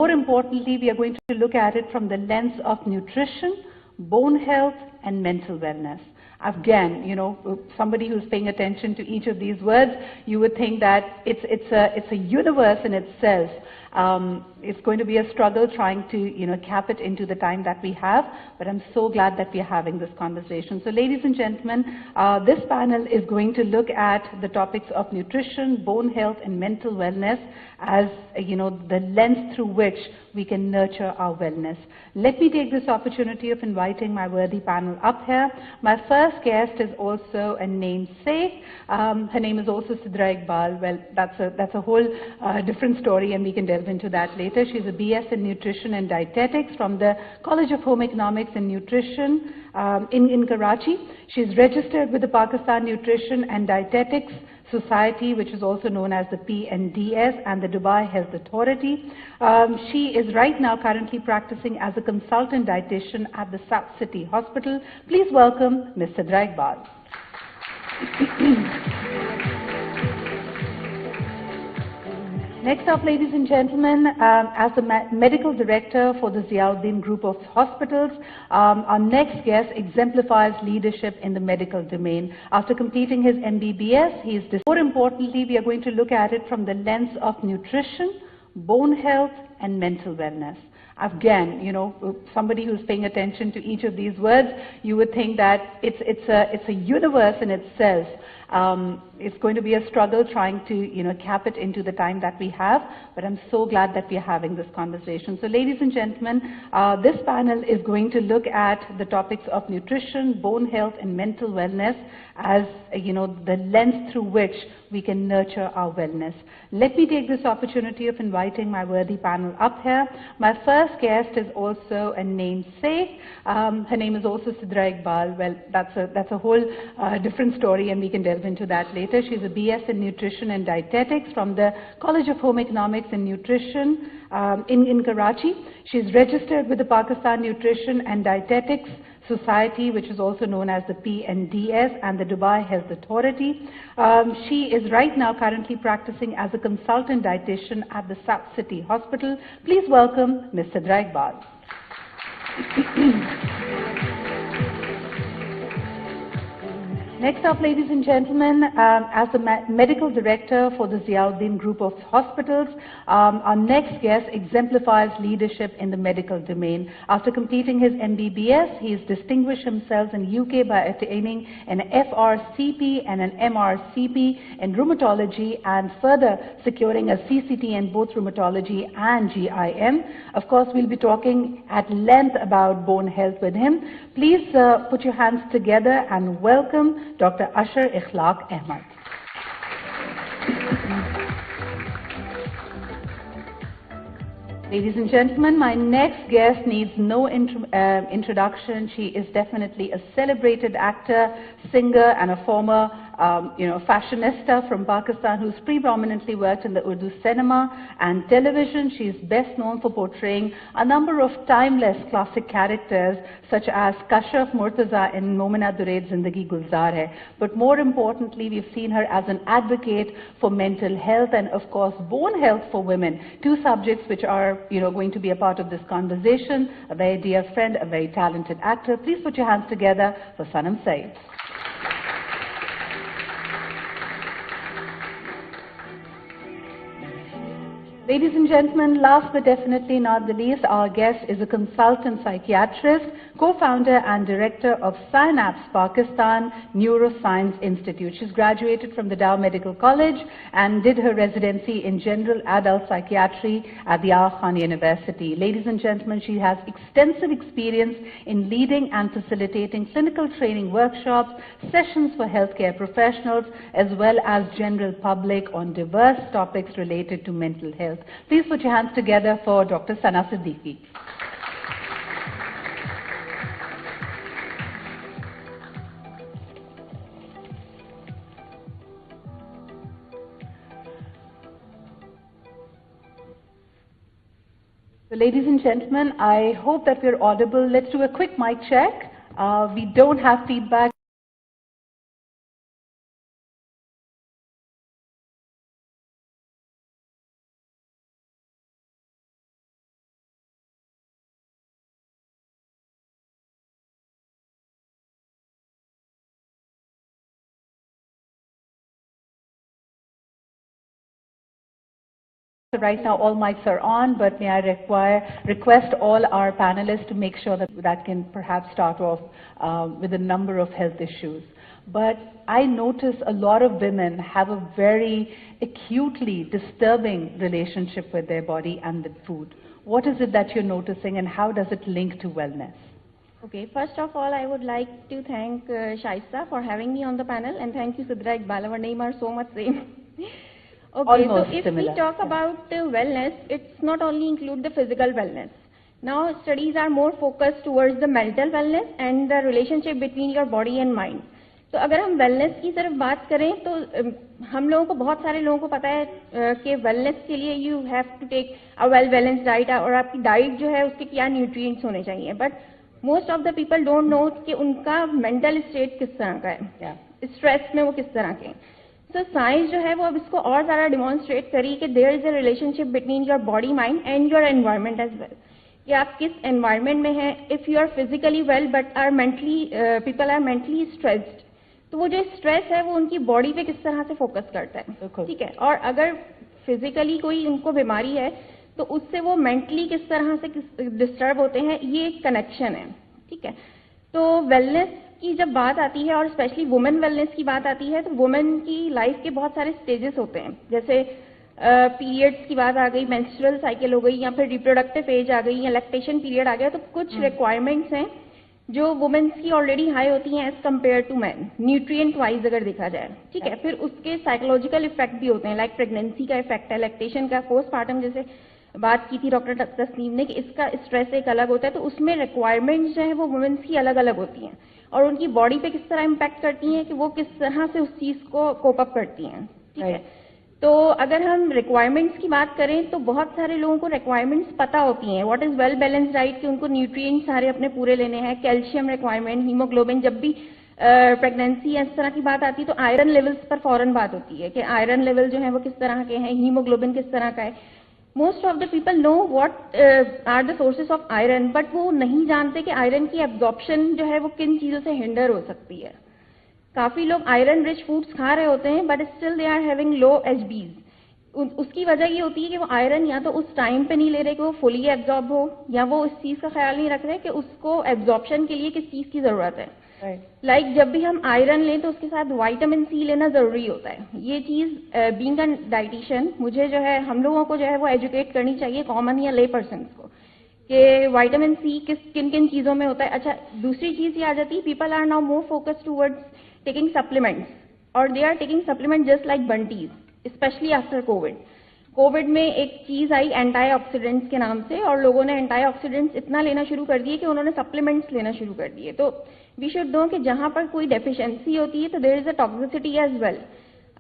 More importantly, we are going to look at it from the lens of nutrition, bone health, and mental wellness. Again, somebody who's paying attention to each of these words, you would think that it's a universe in itself. It's going to be a struggle trying to cap it into the time that we have, but I'm so glad that we're having this conversation. So ladies and gentlemen, this panel is going to look at the topics of nutrition, bone health, and mental wellness as the lens through which we can nurture our wellness. Let me take this opportunity of inviting my worthy panel up here. My first guest is also a namesake. Her name is also Sidra Iqbal. Well, that's a whole different story, and we can delve into that later. She's a BS in Nutrition and Dietetics from the College of Home Economics and Nutrition in Karachi. She's registered with the Pakistan Nutrition and Dietetics Society, which is also known as the PNDS, and the Dubai Health Authority. She is right now currently practicing as a consultant dietitian at the South City Hospital. Please welcome Ms. Sidra Iqbal. Next up, ladies and gentlemen, as the medical director for the Ziauddin Group of Hospitals, our next guest exemplifies leadership in the medical domain. After completing his MBBS, he is more importantly, we are going to look at it from the lens of nutrition, bone health, and mental wellness. Again, somebody who's paying attention to each of these words, you would think that it's a universe in itself. It's going to be a struggle trying to cap it into the time that we have, but I'm so glad that we're having this conversation. So ladies and gentlemen, this panel is going to look at the topics of nutrition, bone health, and mental wellness as the lens through which we can nurture our wellness. Let me take this opportunity of inviting my worthy panel up here. My first guest is also a namesake. Her name is also Sidra Iqbal. Well, that's a whole different story, and we can delve into that later. She's a BS in Nutrition and Dietetics from the College of Home Economics and Nutrition in Karachi. She's registered with the Pakistan Nutrition and Dietetics Society, which is also known as the PNDS, and the Dubai Health Authority. She is right now currently practicing as a consultant dietitian at the South City Hospital. Please welcome Ms. Sidra Iqbal. Next up, ladies and gentlemen, as the medical director for the Ziauddin Group of Hospitals, our next guest exemplifies leadership in the medical domain. After completing his MBBS, he has distinguished himself in UK by attaining an FRCP and an MRCP in rheumatology, and further securing a CCT in both rheumatology and GIM. Of course, we'll be talking at length about bone health with him. Please put your hands together and welcome Dr. Asher Ikhlaq Ahmad. Ladies and gentlemen, my next guest needs no introduction. She is definitely a celebrated actor, singer, and a former fashionista from Pakistan who's predominantly worked in the Urdu cinema and television. She is best known for portraying a number of timeless classic characters such as Kashaf Murtaza in Momina Dure's Zindagi Gulzar Hai. But more importantly, we've seen her as an advocate for mental health and of course bone health for women, two subjects which are going to be a part of this conversation. A very dear friend, a very talented actor. Please put your hands together for Sanam Saeed. Ladies and gentlemen, last but definitely not the least, our guest is a consultant psychiatrist, co-founder and director of Synapse Pakistan Neuroscience Institute. She's graduated from the Dow Medical College and did her residency in general adult psychiatry at the Ahsan University. Ladies and gentlemen, she has extensive experience in leading and facilitating clinical training workshops, sessions for healthcare professionals, as well as general public on diverse topics related to mental health. Please put your hands together for Dr. Sana Siddiqui. So ladies and gentlemen, I hope that we're audible. Let's do a quick mic check. We don't have feedback. Right now, all mics are on, but may I request all our panelists to make sure that can perhaps start off with a number of health issues. But I notice a lot of women have a very acutely disturbing relationship with their body and with food. What is it that you're noticing, and how does it link to wellness? Okay, first of all, I would like to thank Shaista for having me on the panel, and thank you, Sidra Iqbal. Our names are so much same. Okay, Almost so if similar. we talk about wellness, it's not only include the physical wellness. Now, studies are more focused towards the mental wellness and the relationship between your body and mind. तो अगर हम wellness की तरफ बात करें तो हम लोगों को, बहुत सारे लोगों को पता है कि वेलनेस के लिए you have to take a well balanced diet, और आपकी डाइट जो है उसके क्या न्यूट्रिएंट्स होने चाहिए, but most of the people don't know कि उनका मेंटल स्टेट किस तरह का है, स्ट्रेस में वो किस तरह के। तो साइंस जो है वो अब इसको और ज़्यादा डिमॉन्स्ट्रेट करी कि there is a relationship between your body, mind and your environment as well, कि आप किस एनवायरनमेंट में हैं। If you are physically well but are mentally, people are mentally stressed, तो वो जो स्ट्रेस है वो उनकी बॉडी पे किस तरह से फोकस करता है, ठीक है। और अगर फिजिकली कोई उनको बीमारी है तो उससे वो मेंटली किस तरह से डिस्टर्ब होते हैं, ये एक कनेक्शन है, ठीक है। तो वेलनेस की जब बात आती है और स्पेशली वुमेन वेलनेस की बात आती है, तो वुमेन की लाइफ के बहुत सारे स्टेजेस होते हैं, जैसे पीरियड्स की बात आ गई, मेंस्ट्रुअल साइकिल हो गई, या फिर रिप्रोडक्टिव एज आ गई, या लैक्टेशन पीरियड आ गया। तो कुछ रिक्वायरमेंट्स हैं जो वुमेन्स की ऑलरेडी हाई होती हैं as compared to man, nutrient wise अगर देखा जाए, ठीक है। फिर उसके साइकोलॉजिकल इफेक्ट भी होते हैं, लाइक प्रेगनेंसी का इफेक्ट है, लैक्टेशन का, पोस्टमार्टम जैसे बात की थी डॉक्टर तस्नीम ने कि इसका स्ट्रेस एक अलग होता है। तो उसमें रिक्वायरमेंट्स जो है वो वुमेन्स की अलग अलग होती हैं, और उनकी बॉडी पे किस तरह इम्पैक्ट करती हैं कि वो किस तरह से उस चीज़ को कोप अप करती हैं, ठीक है। तो अगर हम रिक्वायरमेंट्स की बात करें तो बहुत सारे लोगों को रिक्वायरमेंट्स पता होती हैं, what is well balanced diet, कि उनको न्यूट्रिएंट्स सारे अपने पूरे लेने हैं, कैल्शियम रिक्वायरमेंट, हीमोग्लोबिन। जब भी प्रेगनेंसी इस तरह की बात आती है तो आयरन लेवल्स पर फौरन बात होती है कि आयरन लेवल जो है वो किस तरह के हैं, हीमोग्लोबिन किस तरह का है। Most of the people know what are the sources of iron, but वो नहीं जानते कि आयरन की एब्जॉर्प्शन जो है वो किन चीज़ों से हिंडर हो सकती है। काफ़ी लोग आयरन रिच फूड्स खा रहे होते हैं but still they are having low HBs. उसकी वजह ये होती है कि वो आयरन या तो उस टाइम पे नहीं ले रहे कि वो फुली एब्जॉर्ब हो, या वो इस चीज़ का ख्याल नहीं रख रहे कि उसको एब्जॉर्प्शन के लिए किस चीज़ की ज़रूरत है। लाइक जब भी हम आयरन लें तो उसके साथ विटामिन सी लेना ज़रूरी होता है। ये चीज़ बीइंग अ डाइटिशियन मुझे जो है, हम लोगों को जो है वो एजुकेट करनी चाहिए, कॉमन या ले पर्सन को, कि विटामिन सी किन किन चीज़ों में होता है। अच्छा, दूसरी चीज़ ये आ जाती है, people are now more focused towards taking supplements, और they are taking supplement just like bounties, specially after covid. Covid में एक चीज़ आई एंटीऑक्सीडेंट्स के नाम से, और लोगों ने एंटीऑक्सीडेंट्स इतना लेना शुरू कर दिए कि उन्होंने सप्लीमेंट्स लेना शुरू कर दिए। तो वी शुड नो कि जहाँ पर कोई डेफिशिएंसी होती है तो there is a toxicity as well.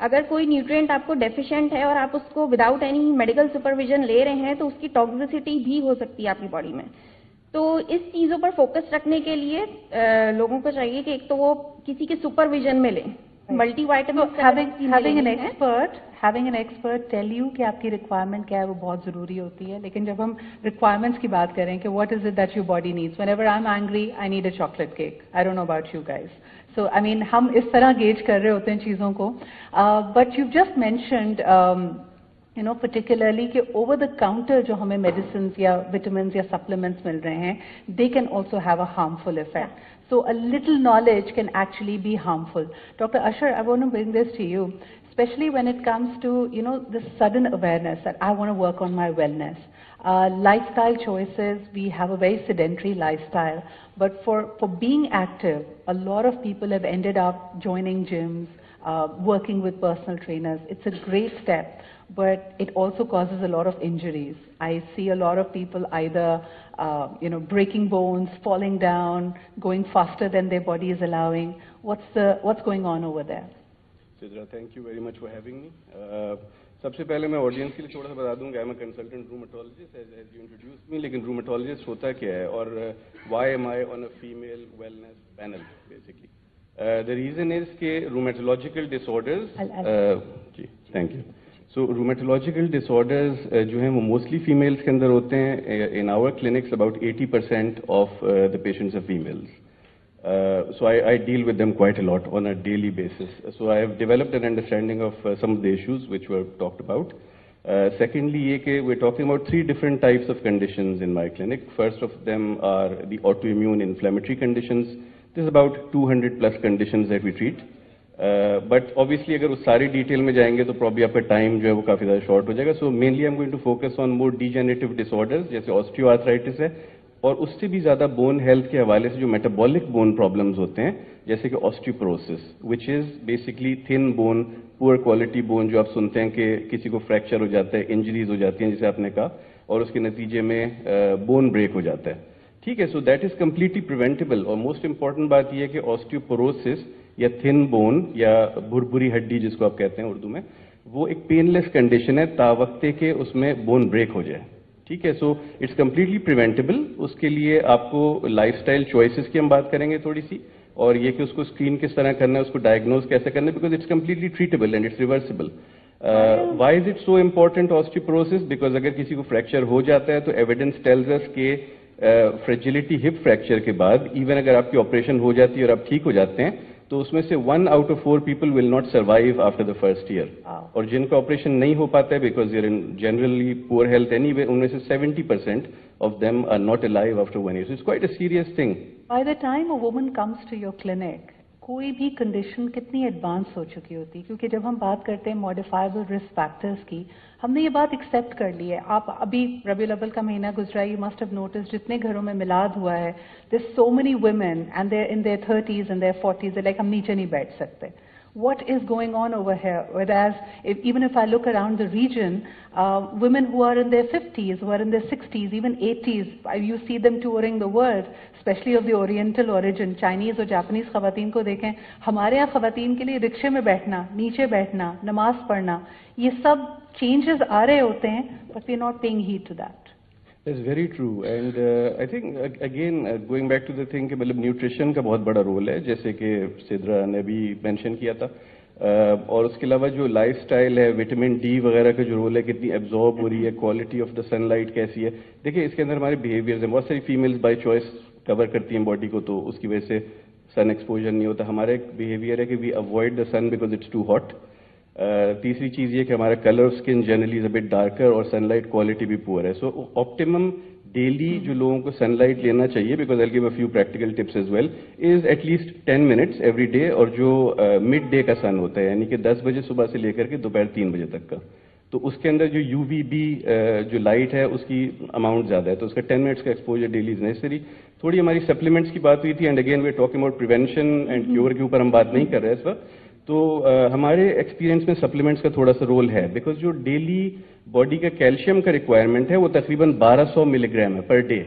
अगर कोई न्यूट्रिएंट आपको डेफिशिएंट है और आप उसको विदाउट एनी मेडिकल सुपरविजन ले रहे हैं तो उसकी टॉक्सिसिटी भी हो सकती है आपकी बॉडी में। तो इस चीज़ों पर फोकस रखने के लिए लोगों को चाहिए कि एक तो वो किसी के सुपरविजन में लें, multivitamin. having an expert tell you कि आपकी रिक्वायरमेंट क्या है वो बहुत ज़रूरी होती है। लेकिन जब हम रिक्वायरमेंट्स की बात करें कि what is it that your body needs, whenever I'm angry I need a chocolate cake, I don't know about you guys, so I mean हम इस तरह गेज कर रहे होते हैं चीज़ों को। but you've just mentioned you know particularly कि over the counter जो हमें medicines या vitamins या supplements मिल रहे हैं, they can also have a harmful effect. So a little knowledge can actually be harmful. Dr. Asher, I want to bring this to you, especially when it comes to, you know, the sudden awareness that I want to work on my wellness. Lifestyle choices, we have a very sedentary lifestyle, but for being active, a lot of people have ended up joining gyms, working with personal trainers. It's a great step, but it also causes a lot of injuries. I see a lot of people either you know, breaking bones, falling down, going faster than their body is allowing. What's going on over there? Sidra, thank you very much for having me. सबसे पहले मैं audience के लिए थोड़ा सा बता दूं कि I am a consultant rheumatologist as you introduced me, लेकिन रूमेटोलॉजिस्ट होता क्या है और why am I on a female wellness panel basically. The reason is कि रूमेटोलॉजिकल डिसऑर्डर्स, जी thank you. So rheumatological disorders जो हैं वो मोस्टली फीमेल्स के अंदर होते हैं। In our clinics about 80% of the patients are females. So I deal with them quite a lot on a daily basis. So I have developed an understanding of some of the issues which were talked about. Secondly, ये कि we're talking about 3 different types of conditions in my clinic. First of them are the autoimmune inflammatory conditions. There's about 200 plus conditions that we treat. But obviously अगर उस सारी detail में जाएंगे तो probably आपका time जो है वो काफ़ी ज़्यादा शॉर्ट हो जाएगा. So mainly I'm going to focus on more degenerative disorders जैसे osteoarthritis है, और उससे भी ज़्यादा बोन हेल्थ के हवाले से जो मेटाबॉलिक बोन प्रॉब्लम्स होते हैं जैसे कि osteoporosis, which is basically thin bone, poor quality bone, जो आप सुनते हैं कि किसी को फ्रैक्चर हो जाता है, इंजरीज हो जाती हैं जैसे आपने कहा, और उसके नतीजे में बोन ब्रेक हो जाता है. ठीक है, so that is completely preventable. और मोस्ट इंपॉर्टेंट बात यह है कि ऑस्टियोपोरोसिस या थिन बोन या भुरभुरी हड्डी जिसको आप कहते हैं उर्दू में, वो एक पेनलेस कंडीशन है तावक्ते के उसमें बोन ब्रेक हो जाए. ठीक है, सो इट्स कम्प्लीटली प्रिवेंटेबल. उसके लिए आपको लाइफस्टाइल चॉइसेस की हम बात करेंगे थोड़ी सी, और ये कि उसको स्क्रीन किस तरह करना है, उसको डायग्नोज कैसे करना है, because it's completely treatable and it's reversible. Why is it so important osteoporosis? Because अगर किसी को फ्रैक्चर हो जाता है तो एविडेंस टेल्स अस के फ्रेजिलिटी हिप फ्रैक्चर के बाद इवन अगर आपकी ऑपरेशन हो जाती है और आप ठीक हो जाते हैं तो उसमें से 1 out of 4 people will not survive after the first year. और जिनका ऑपरेशन नहीं हो पाता है because they're in generally poor health anyway, उनमें से 70% of them are not alive after 1 year. So it's quite a serious thing. By the time a woman comes to your clinic, कोई भी कंडीशन कितनी advance हो चुकी होती? क्योंकि जब हम बात करते हैं मॉडिफाइबल रिस्क फैक्टर्स की, हमने ये बात एक्सेप्ट कर ली है. आप अभी रबीउल अव्वल का महीना गुजरा, यू मस्ट हैव नोटिस जितने घरों में मिलाद हुआ है, there so many women and they're in their 30s and their 40s, like हम नीचे नहीं बैठ सकते. What is going on over here? Whereas, even if I look around the region, women who are in their 50s, who are in their 60s, even 80s, you see them touring the world, especially of the Oriental origin, Chinese और Japanese ख़वातीन को देखें. हमारे यहाँ ख़वातीन के लिए रिक्शे में बैठना, नीचे बैठना, नमाज पढ़ना, ये सब changes आ रहे होते हैं, but we're not paying heed to that. That's very true, and I think again going back to the thing कि मतलब न्यूट्रिशन का बहुत बड़ा रोल है, जैसे कि सिद्रा ने भी मेंशन किया था, और उसके अलावा जो लाइफस्टाइल है, विटामिन डी वगैरह का जो रोल है, कितनी एब्जॉर्ब हो रही है, क्वालिटी ऑफ द सनलाइट कैसी है. देखिए इसके अंदर हमारे बिहेवियर्स हैं. बहुत सारी फीमेल्स बाय चॉइस कवर करती हैं बॉडी को, तो उसकी वजह से सन एक्सपोजर नहीं होता. हमारा एक बिहेवियर है कि we avoid the sun because it's too hot. तीसरी चीज़ ये कि हमारा colour of skin generally is a bit darker और सनलाइट क्वालिटी भी पुअर है. सो ऑप्टिमम डेली जो लोगों को सनलाइट लेना चाहिए, because I give a few practical tips as well, is at least 10 minutes every day. और जो मिड डे का सन होता है यानी कि 10 बजे सुबह से लेकर के दोपहर 3 बजे तक का, तो उसके अंदर जो UVB जो लाइट है उसकी अमाउंट ज़्यादा है, तो उसका 10 minutes का एक्सपोजर डेली इज नेसेसरी. थोड़ी हमारी सप्लीमेंट्स की बात हुई थी, and again we are talking about prevention and cure के ऊपर हम बात नहीं कर रहे हैं इस वक्त. तो हमारे एक्सपीरियंस में सप्लीमेंट्स का थोड़ा सा रोल है, बिकॉज जो डेली बॉडी का कैल्शियम का रिक्वायरमेंट है वो तकरीबन 1200 मिलीग्राम है पर डे.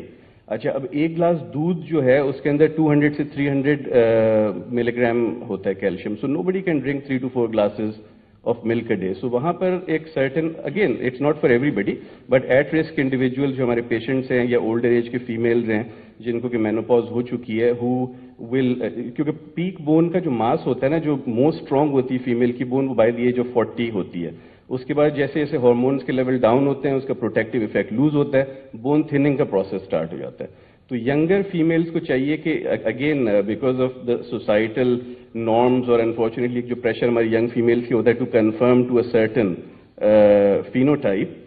अच्छा, अब एक ग्लास दूध जो है उसके अंदर 200 से 300 मिलीग्राम होता है calcium. So nobody can drink 3 to 4 glasses of milk a day. So वहाँ पर एक certain, again it's not for everybody, but at risk individual जो हमारे पेशेंट्स हैं या ओल्डर एज के फीमेल्स हैं जिनको कि मेनोपॉज हो चुकी है, हु विल, क्योंकि पीक बोन का जो मास होता है ना, जो मोस्ट स्ट्रॉन्ग होती है फीमेल की बोन, वो बाय द एज ऑफ 40 होती है. उसके बाद जैसे जैसे हार्मोन्स के लेवल डाउन होते हैं उसका प्रोटेक्टिव इफेक्ट लूज होता है, बोन थिनिंग का प्रोसेस स्टार्ट हो जाता है. तो यंगर फीमेल्स को चाहिए कि again because of the societal norms और अनफॉर्चुनेटली जो प्रेशर हमारी यंग फीमेल्स की होता है to conform to a certain phenotype,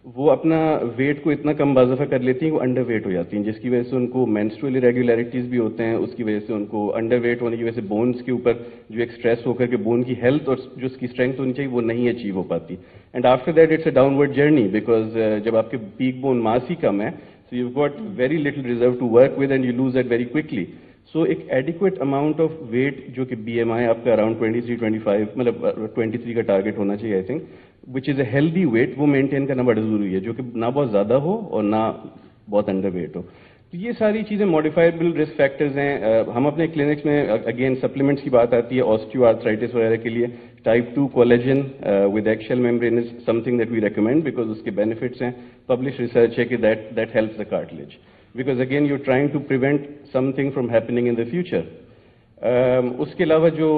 वो अपना वेट को इतना कम बाज़ाफ़ा कर लेती हैं कि वो अंडर वेट हो जाती हैं, जिसकी वजह से उनको मेंस्ट्रुअल इरेगुलरिटीज़ भी होते हैं. उसकी वजह से उनको अंडर वेट होने की वजह से बोन्स के ऊपर जो एक स्ट्रेस होकर के बोन की हेल्थ और जो उसकी स्ट्रेंथ होनी चाहिए वो नहीं अचीव हो पाती. And after that it's a downward journey, because जब आपके पीक बोन मास ही कम है, so you've got very little reserve to work with and you lose that very quickly. So एक adequate amount of weight जो कि BMI आपका around 23-25 मतलब 23 का target होना चाहिए I think, which is a healthy weight, वो मेंटेन करना बड़ा जरूरी है, जो कि ना बहुत ज़्यादा हो और ना बहुत अंडर वेट हो. तो ये सारी चीज़ें मॉडिफाइबल रिस्क फैक्टर्स हैं. हम अपने क्लिनिक्स में अगेन सप्लीमेंट्स की बात आती है, ऑस्टियोआर्थराइटिस वगैरह के लिए type 2 collagen with eggshell membrane is something that we recommend because उसके बेनिफिट्स हैं. पब्लिश रिसर्च है कि that helps the cartilage, because again you trying to prevent something from happening in the future. उसके अलावा जो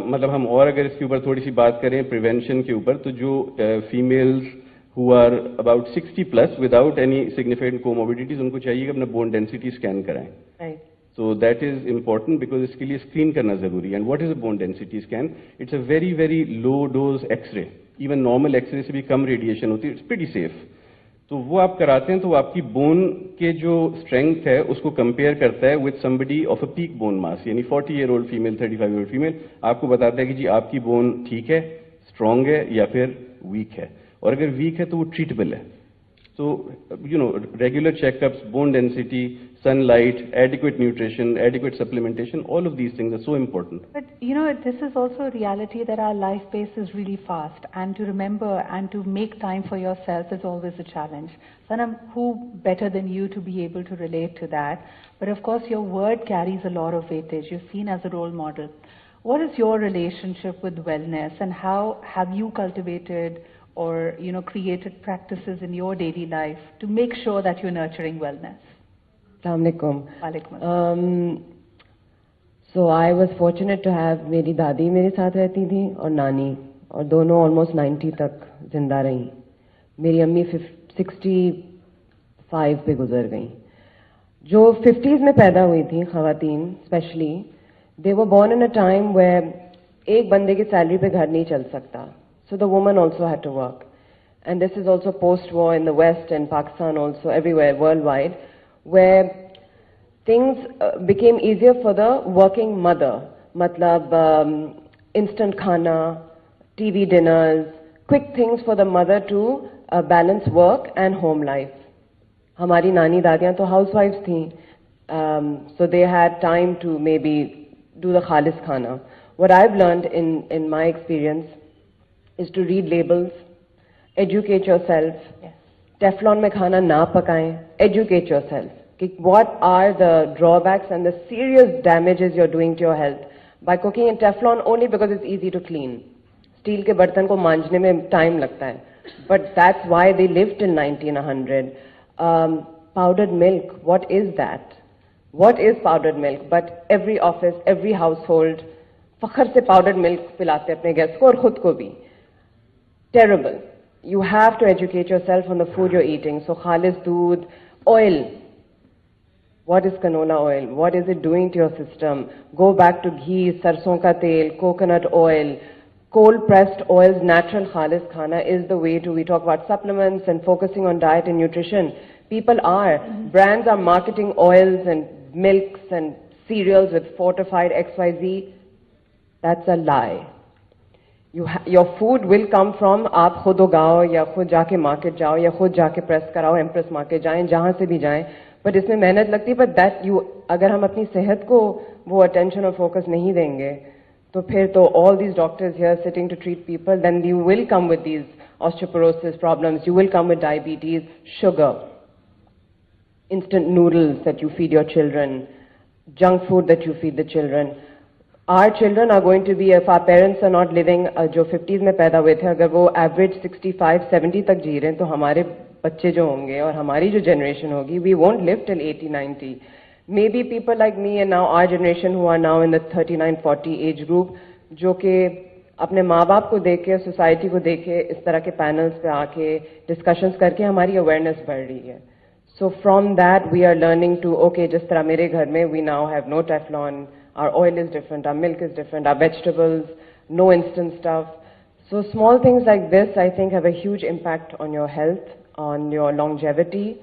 मतलब हम और अगर इसके ऊपर थोड़ी सी बात करें प्रिवेंशन के ऊपर, तो जो females who are about 60 plus without any significant comorbidities, उनको चाहिए कि अपना bone density scan कराएं. Right. So that is important because इसके लिए screen करना जरूरी है. And what is a bone density scan? It's a very very low dose X-ray. Even normal X-ray से भी कम रेडिएशन होती है, इट्स प्रीटी सेफ। तो वो आप कराते हैं तो वो आपकी बोन के जो स्ट्रेंथ है उसको कंपेयर करता है with somebody of a peak bone mass, यानी 40-year-old फीमेल, 35-year-old फीमेल, आपको बताता है कि जी आपकी बोन ठीक है, स्ट्रांग है या फिर वीक है, और अगर वीक है तो वो ट्रीटेबल है। So, regular checkups, bone density, sunlight, adequate nutrition, adequate supplementation, all of these things are so important. But, this is also a reality that our life pace is really fast, and to remember and to make time for yourself is always a challenge. Sanam, who better than you to be able to relate to that? But of course, your word carries a lot of weightage. You're seen as a role model. What is your relationship with wellness, and how have you cultivated or created practices in your daily life to make sure that you're nurturing wellness? Assalamualaikum. So I was fortunate to have मेरी दादी मेरे साथ रहती थी और नानी, और दोनों almost 90 तक जिंदा रहीं। मेरी अम्मी 65 पे गुजर गईं। जो 50s में पैदा हुई थी ख़वातीन specially, they were born in a time where एक बंदे की सैलरी पे घर नहीं चल सकता. So the woman also had to work. And this is also post-war in the West and Pakistan also, everywhere, worldwide, where things became easier for the working mother. Matlab, instant khana, TV dinners, quick things for the mother to balance work and home life. Hamari nani dadiyan to housewives thi, so they had time to maybe do the khalis khana. What I've learned in my experience is to read labels, educate yourself. Yes. Teflon mein khana na pakaएं, educate yourself. What are the drawbacks and the serious damages you're doing to your health by cooking in Teflon only because it's easy to clean. Steel ke bartan ko manjne mein time lagta hai. But that's why they lived till 90 and 100. Powdered milk, what is that? What is powdered milk? But every office, every household, fakhar se powdered milk pilate apne guests ko aur khud ko bhi. Terrible. You have to educate yourself on the food you're eating. So khalis doodh, oil. What is canola oil? What is it doing to your system? Go back to ghee, sarson ka tel, coconut oil, cold pressed oils, natural khalis khana is the way to. We talk about supplements and focusing on diet and nutrition. People are. Brands are marketing oils and milks and cereals with fortified XYZ. That's a lie. Your food will come from आप खुद उगाओ या खुद जाके market जाओ या खुद जाके press कराओ, Empress market जाएं, जहाँ से भी जाएं. But इसमें मेहनत लगती है. But that you, अगर हम अपनी सेहत को वो attention और focus नहीं देंगे, तो फिर तो all these doctors here sitting to treat people, then you will come with these osteoporosis problems. You will come with diabetes, sugar, instant noodles that you feed your children, junk food that you feed the children. Our children are going to be, if our parents are not living, जो 50s में पैदा हुए थे, अगर वो average 65-70 तक जी रहे हैं, तो हमारे बच्चे जो होंगे और हमारी जो generation होगी, we won't live till 80-90. Maybe people like me and now our generation who are now in the 39-40 age group, जो कि अपने माँ बाप को देख के, society को देख के, इस तरह के panels पे आके discussions करके हमारी awareness बढ़ रही है. So from that we are learning to, okay, जिस तरह मेरे घर में we now have no Teflon, our oil is different, our milk is different, our vegetables, no instant stuff. So small things like this, I think, have a huge impact on your health, on your longevity.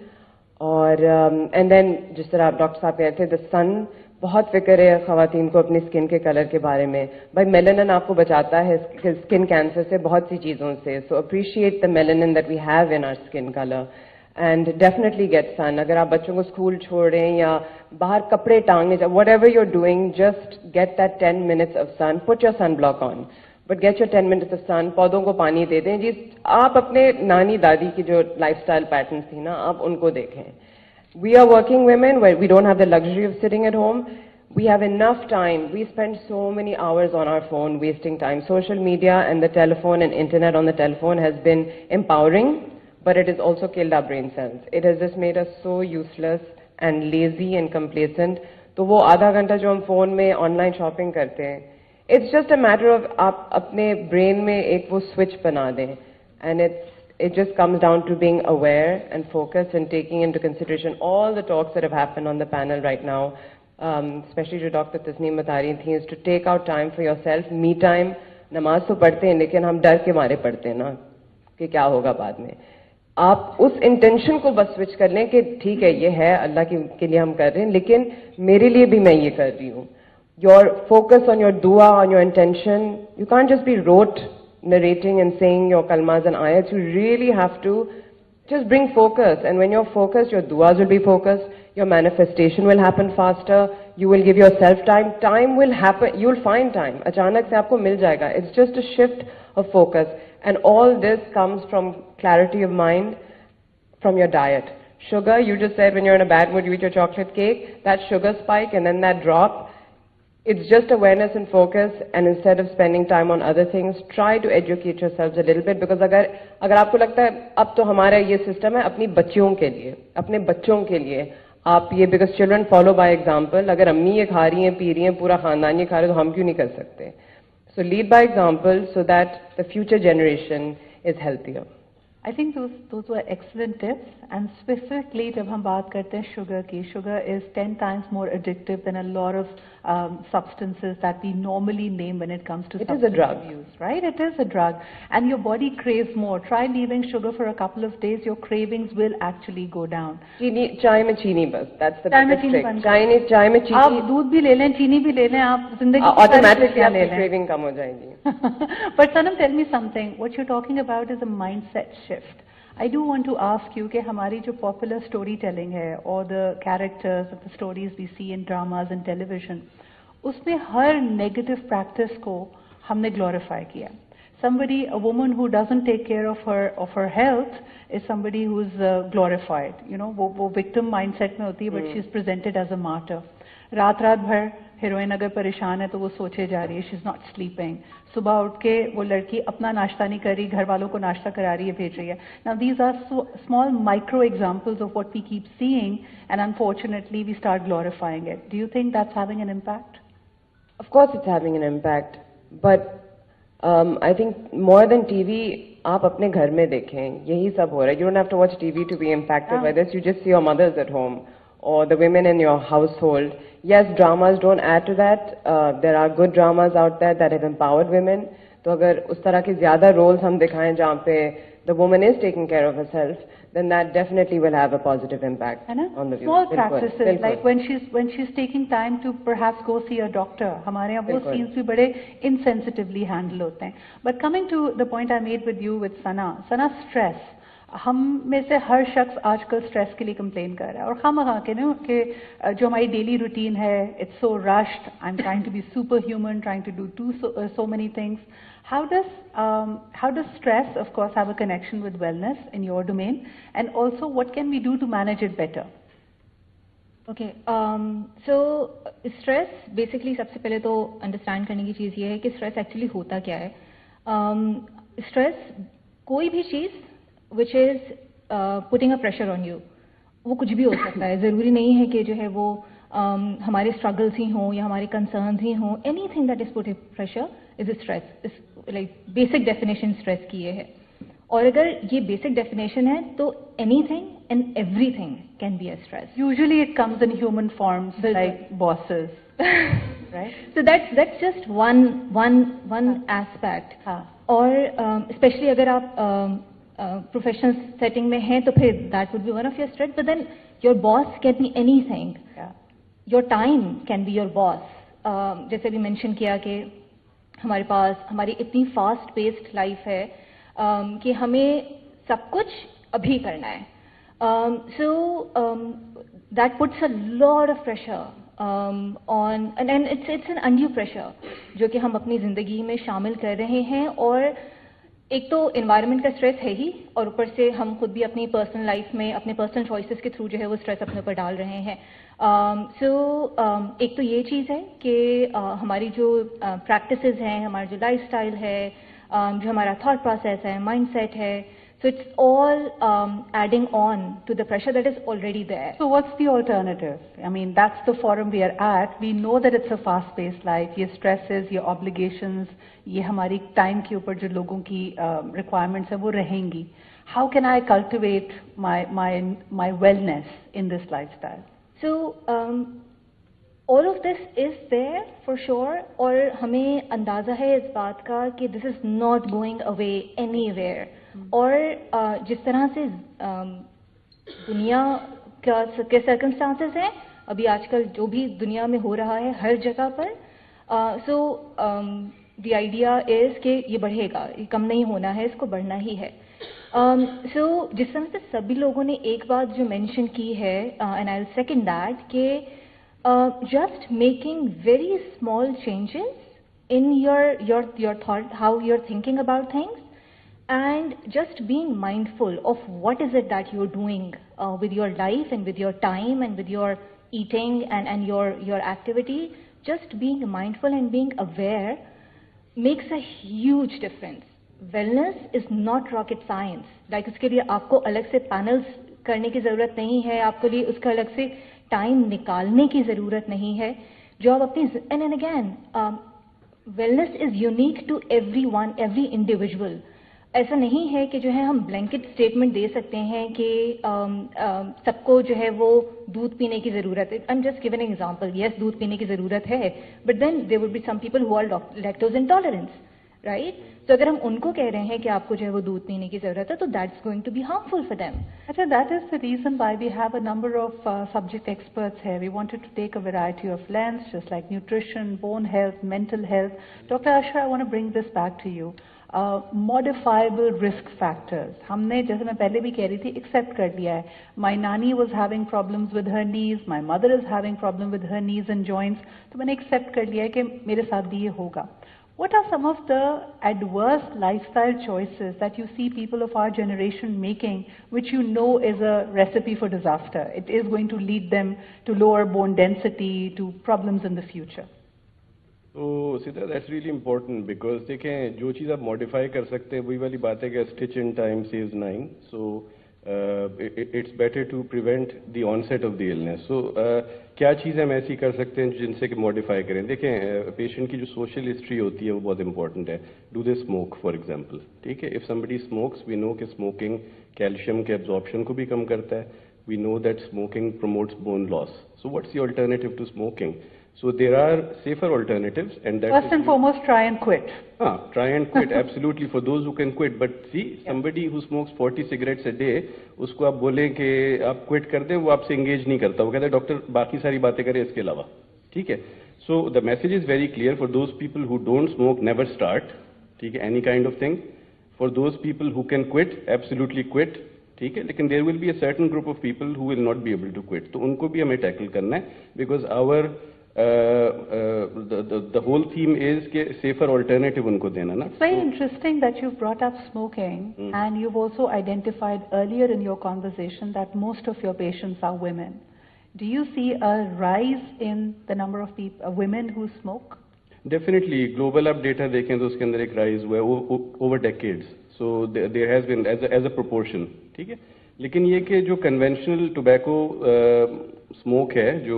And then, जिस तरह आप doctor साहब कहते थे, the sun, बहुत फिक्र है ख़वातीन को अपनी स्किन के कलर के बारे में. भाई मेलानिन आपको बचाता है स्किन कैंसर से, बहुत सी चीज़ों से. So appreciate the melanin that we have in our skin color. And definitely get sun. अगर आप बच्चों को स्कूल छोड़ रहे हैं या बाहर कपड़े टांगने जा, whatever you're doing, just get that 10 minutes of sun. Put your sunblock on, but get your 10 minutes of sun. पौधों को पानी दे दें. जी आप अपने नानी दादी की जो lifestyle patterns थी ना, आप उनको देखें. We are working women where we don't have the luxury of sitting at home. We have enough time. We spend so many hours on our phone, wasting time. Social media and the telephone and internet on the telephone has been empowering, but it has also killed our brain cells. It has just made us so useless and lazy and complacent. तो वो आधा घंटा जो हम phone में online shopping करते हैं, it's just a matter of आप अपने ब्रेन में एक वो स्विच बना दें. And it just comes down to being aware and focused and taking into consideration all the talks that have happened on the panel right now, especially जो Dr. Tasnim बता रही थी, is to take out time for yourself, me time, नमाज तो पढ़ते हैं लेकिन हम डर के मारे पढ़ते हैं ना कि क्या होगा बाद में। आप उस इंटेंशन को बस स्विच कर लें कि ठीक है ये है अल्लाह के लिए हम कर रहे हैं, लेकिन मेरे लिए भी मैं ये कर रही हूँ। Your focus on your dua, on your intention. You can't just be rote narrating and saying your kalmas and ayats. You really have to just bring focus. And when you're focused, your duas will be focused. Your manifestation will happen faster. You will give yourself time. Time will happen. You will find time. Achanak se aapko mil jayega. It's just a shift of focus. And all this comes from clarity of mind, from your diet. Sugar, you just said when you're in a bad mood, you eat your chocolate cake. That sugar spike and then that drop. It's just awareness and focus, and instead of spending time on other things, try to educate yourselves a little bit, because अगर आपको लगता है अब तो हमारा ये system है अपनी बच्चियों के लिए, अपने बच्चों के लिए आप ये, because children follow by example, अगर अम्मी ये खा रही हैं पी रही हैं पूरा खानदान ये खा रहे हैं तो हम क्यों नहीं कर सकते? So lead by example so that the future generation is healthier. I think those were excellent tips, and specifically जब हम बात करते हैं sugar की, sugar is 10 times more addictive than a lot of substances that we normally name when it comes to substance abuse, right? It is a drug, and your body craves more. Try leaving sugar for a couple of days, your cravings will actually go down. चीनी, चाय में चीनी बस, that's the biggest trick. चाय में चीनी, आप दूध भी ले लें, चीनी भी ले लें, आप जिंदगी automatically आपकी craving कम हो जाएगी. But Sanam, tell me something. What you're talking about is a mindset shift. I do want to ask you कि हमारी जो popular storytelling है, or the characters of the stories we see in dramas and television, उसमें हर negative practice को हमने glorify किया. Somebody, a woman who doesn't take care of her health is somebody who's glorified. You know, वो victim mindset में होती है, but she's presented as a martyr. रात भर हीरोइन अगर परेशान है तो वो सोचे जा रही है, शी इज नॉट स्लीपिंग. सुबह उठ के वो लड़की अपना नाश्ता नहीं कर रही, घर वालों को नाश्ता करा रही है, भेज रही है. Now these are small micro examples of what we keep seeing, and unfortunately we start glorifying it. Do you think that's having an impact? Of course it's having an impact, but I think more than TV, आप अपने घर में देखें, यही सब हो रहा है. You don't have to watch TV to be impacted by this. You just see your mothers at home, or the women in your household. Yes, dramas don't add to that. There are good dramas out there that have empowered women. तो अगर उस तरह के ज़्यादा roles हम दिखाएं जहाँ पे the woman is taking care of herself, then that definitely will have a positive impact on the view. Small practices, like when she's taking time to perhaps go see a doctor. हमारे यहाँ वो scenes भी बड़े insensitively handle होते हैं. But coming to the point I made with you with Sana, stress. हम में से हर शख्स आजकल स्ट्रेस के लिए कंप्लेन कर रहा है, और हम के ना कि जो हमारी डेली रूटीन है, it's so rushed, I am trying to be super human, trying to do so many things. How does stress, of course, have a connection with wellness in your domain, and also what can we do to manage it better? Okay, so stress basically सबसे पहले तो understand करने की चीज़ ये है कि stress actually होता क्या है. Stress कोई भी चीज़ which is putting a pressure on you, वो कुछ भी हो सकता है. ज़रूरी नहीं है कि जो है वो हमारे struggles ही हों या हमारे concerns ही हों. Anything that is putting pressure is a stress. is like basic definition stress की ये है. और अगर ये basic definition है तो anything and everything can be a stress. Usually it comes in human forms, like bosses. Right? So that's just one aspect. और especially अगर आप professional setting में हैं तो फिर that would be one of your stress. But then your boss can be anything. Your time can be your boss. जैसे भी mention किया कि हमारे पास हमारी इतनी fast paced life है कि हमें सब कुछ अभी करना है. So that puts a lot of pressure on, and it's an undue pressure जो कि हम अपनी ज़िंदगी में शामिल कर रहे हैं. और एक तो environment का stress है ही, और ऊपर से हम खुद भी अपनी personal life में अपने personal choices के through जो है वो stress अपने ऊपर डाल रहे हैं. एक तो ये चीज़ है कि हमारी जो practices हैं, हमारा जो lifestyle है, जो हमारा thought process है, mindset है, so it's all adding on to the pressure that is already there. So what's the alternative? I mean, that's the forum we are at. We know that it's a fast-paced life. ये stresses, ये obligations, ये हमारी time के ऊपर जो लोगों की requirements है वो रहेंगी. How can I cultivate my wellness in this lifestyle? So all of this is there for sure, और हमें अंदाज़ा है इस बात का कि this is not going away anywhere. और जिस तरह से दुनिया के circumstances हैं, अभी आजकल जो भी दुनिया में हो रहा है हर जगह पर, so the idea is कि ये बढ़ेगा, ये कम नहीं होना है, इसको बढ़ना ही है. So जिस तरह से सभी लोगों ने एक बात जो mention की है, and I'll second that, कि just making very small changes in your thought, how you're thinking about things, and just being mindful of what is it that you're doing with your life and with your time and with your eating and your activity. Just being mindful and being aware makes a huge difference. Wellness is not rocket science. Like उसके लिए आपको अलग से panels करने की ज़रूरत नहीं है, आपके लिए उसका अलग से टाइम निकालने की ज़रूरत नहीं है. जो आप अपनी and again wellness is unique to everyone, every individual. ऐसा नहीं है कि जो है हम ब्लैंकेट स्टेटमेंट दे सकते हैं कि सबको जो है वो दूध पीने की ज़रूरत है. I am just given an example. Yes, दूध पीने की ज़रूरत है, but then there would be some people who are lactose intolerance, right? तो अगर हम उनको कह रहे हैं कि आपको जो है वो दूध पीने की ज़रूरत है, तो that's going to be harmful for them. अच्छा, that is the reason why we have a number of subject experts here. We wanted to take a variety of lens, just like nutrition, bone health, mental health. Dr. Ayesha, I want to bring this back to you. Modifiable risk factors. हमने, जैसे मैं पहले भी कह रही थी, accept कर लिया है. My nanny was having problems with her knees, my mother is having problem with her knees and joints. तो मैंने एक्सेप्ट कर लिया है कि मेरे साथ भी ये होगा. What are some of the adverse lifestyle choices that you see people of our generation making, which you know is a recipe for disaster? It is going to lead them to lower bone density, to problems in the future. तो सीधा that's really important because देखें, जो चीज़ आप modify कर सकते हैं वही वाली बात है कि stitch in time saves 9. So it's better to prevent the onset of the illness. So क्या चीज़ें हम ऐसी कर सकते हैं जिनसे कि मॉडिफाई करें? देखें, पेशेंट की जो सोशल हिस्ट्री होती है वो बहुत इंपॉर्टेंट है. Do they smoke for example? ठीक है, if somebody smokes, we know कि स्मोकिंग कैल्शियम के एब्जॉर्प्शन को भी कम करता है. We know that smoking promotes bone loss. So what's the alternative to smoking? So there are safer alternatives, and that first and foremost, try and quit. Try and quit, absolutely, for those who can quit. But see, somebody who smokes 40 cigarettes a day, उसको आप बोलें कि आप quit कर दें, वो आपसे engage नहीं करता. वो कहता है डॉक्टर बाकी सारी बातें करें इसके अलावा. ठीक है? So the message is very clear for those people who don't smoke, never start. ठीक है? Any kind of thing. For those people who can quit, absolutely quit. ठीक है? लेकिन there will be a certain group of people who will not be able to quit. तो उनको भी हमें tackle करना है, because our the whole theme is कि safer alternative उनको देना ना. It's very interesting that you've brought up smoking, and you've also identified earlier in your conversation that most of your patients are women. Do you see a rise in the number of women who smoke? Definitely, global up data देखें तो उसके अंदर एक rise हुआ है over decades. So there has been as a proportion. ठीक है? लेकिन ये कि जो कन्वेंशनल टोबैको स्मोक है, जो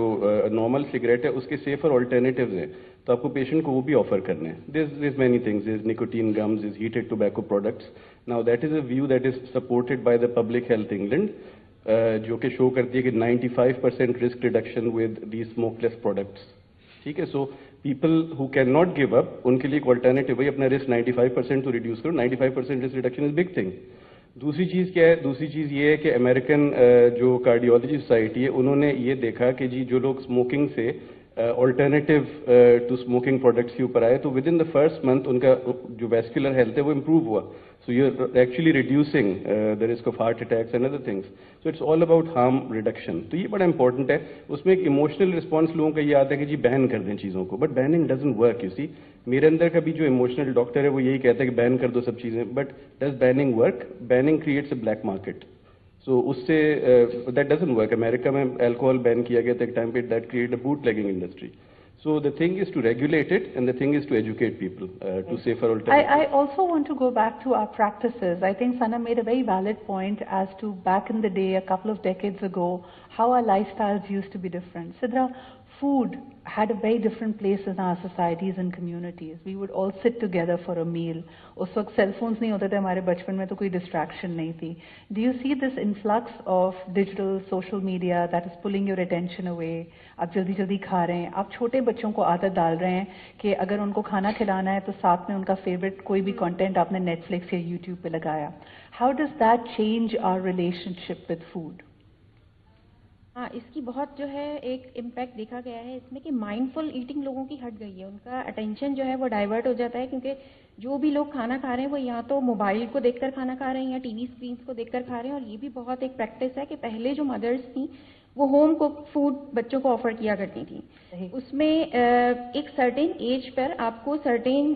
नॉर्मल सिगरेट है, उसके सेफर ऑल्टरनेटिव्स हैं, तो आपको पेशेंट को वो भी ऑफर करने हैं. There is many things, is nicotine gums, is heated tobacco products. Now that is a view that is supported by the public health England, जो कि शो करती है कि 95% risk reduction with the smokeless products. ठीक है? So people who can not give up, उनके लिए एक ऑल्टरनेटिव है अपना रिस्क 95% तो रिड्यूस करो. 95% risk reduction is big thing. दूसरी चीज़ क्या है? दूसरी चीज़ ये है कि अमेरिकन जो कार्डियोलॉजी सोसाइटी है, उन्होंने ये देखा कि जी जो लोग स्मोकिंग से ऑल्टरनेटिव टू स्मोकिंग प्रोडक्ट्स के ऊपर आए, तो within the first month उनका जो वैस्कुलर हेल्थ है वो इम्प्रूव हुआ. So you are actually reducing the risk of heart attacks and other things. So it's all about harm reduction. तो ये बड़ा इंपॉर्टेंट है. उसमें एक इमोशनल रिस्पॉन्स लोगों का ये आता है कि जी बैन कर दें चीज़ों को, but banning doesn't work. You see, मेरे अंदर का भी जो इमोशनल डॉक्टर है वो यही कहता है कि बैन कर दो सब चीज़ें, but does banning work? Banning creates a black market. So उससे दैट डजंट वर्क. अमेरिका में अल्कोहल बैन किया गया था एक टाइम पे, that create a bootlegging industry. So the thing is to regulate it, and the thing is to educate people to safer alternatives. I also want to go back to our practices. I think Sanam made a very valid point as to back in the day, a couple of decades ago, how our lifestyles used to be different. Sidra, food had a very different place in our societies and communities. We would all sit together for a meal. उस वक्त cell phones नहीं होते थे हमारे बचपन में, तो कोई distraction नहीं थी. Do you see this influx of digital social media that is pulling your attention away? आप जल्दी जल्दी खा रहे हैं, आप छोटे बच्चों को आदत डाल रहे हैं कि अगर उनको खाना खिलाना है तो साथ में उनका favorite कोई भी content आपने Netflix या YouTube पे लगाया. How does that change our relationship with food? हाँ, इसकी बहुत जो है एक इम्पैक्ट देखा गया है इसमें कि माइंडफुल ईटिंग लोगों की हट गई है. उनका अटेंशन जो है वो डाइवर्ट हो जाता है, क्योंकि जो भी लोग खाना खा रहे हैं वो या तो मोबाइल को देखकर खाना खा रहे हैं या टीवी स्क्रीन को देखकर खा रहे हैं. और ये भी बहुत एक प्रैक्टिस है कि पहले जो मदर्स थी वो होम कुक फूड बच्चों को ऑफर किया करती थी. उसमें एक सर्टेन एज पर आपको सर्टेन